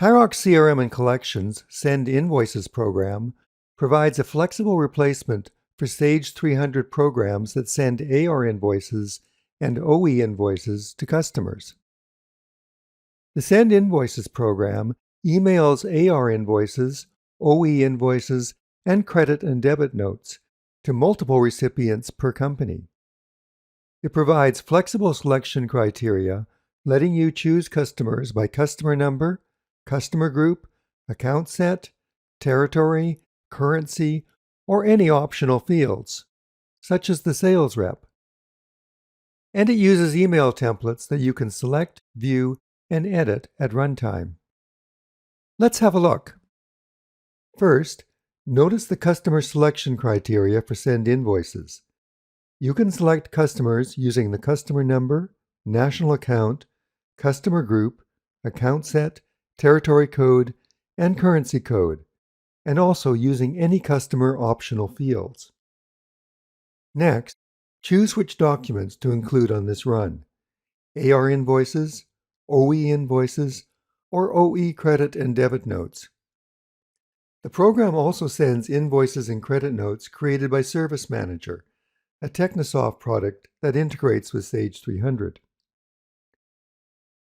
TaiRox CRM and Collections Send Invoices program provides a flexible replacement for Sage 300 programs that send AR invoices and OE invoices to customers. The Send Invoices program emails AR invoices, OE invoices, and credit and debit notes to multiple recipients per company. It provides flexible selection criteria, letting you choose customers by customer number, customer group, account set, territory, currency, or any optional fields, such as the sales rep. And it uses email templates that you can select, view, and edit at runtime. Let's have a look. First, notice the customer selection criteria for Send Invoices. You can select customers using the customer number, national account, customer group, account set, territory code, and currency code, and also using any customer optional fields. Next, choose which documents to include on this run: AR invoices, OE invoices, or OE credit and debit notes. The program also sends invoices and credit notes created by Service Manager, a Technisoft product that integrates with Sage 300.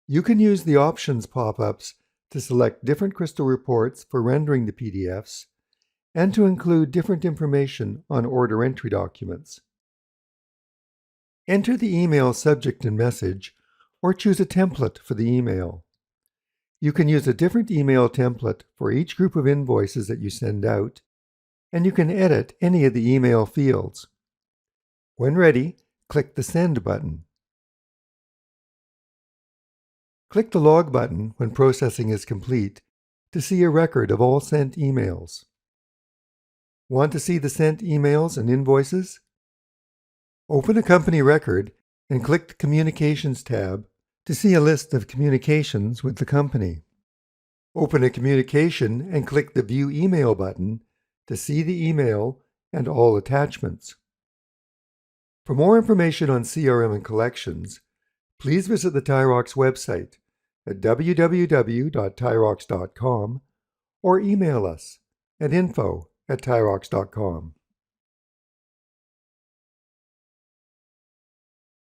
You can use the options pop-ups to select different crystal reports for rendering the PDFs and to include different information on order entry documents. Enter the email subject and message, or choose a template for the email. You can use a different email template for each group of invoices that you send out, and you can edit any of the email fields. When ready, click the Send button. Click the Log button when processing is complete to see a record of all sent emails. Want to see the sent emails and invoices? Open a company record and click the Communications tab to see a list of communications with the company. Open a communication and click the View Email button to see the email and all attachments. For more information on CRM and collections, please visit the TaiRox website at www.tairox.com or email us at info@tairox.com.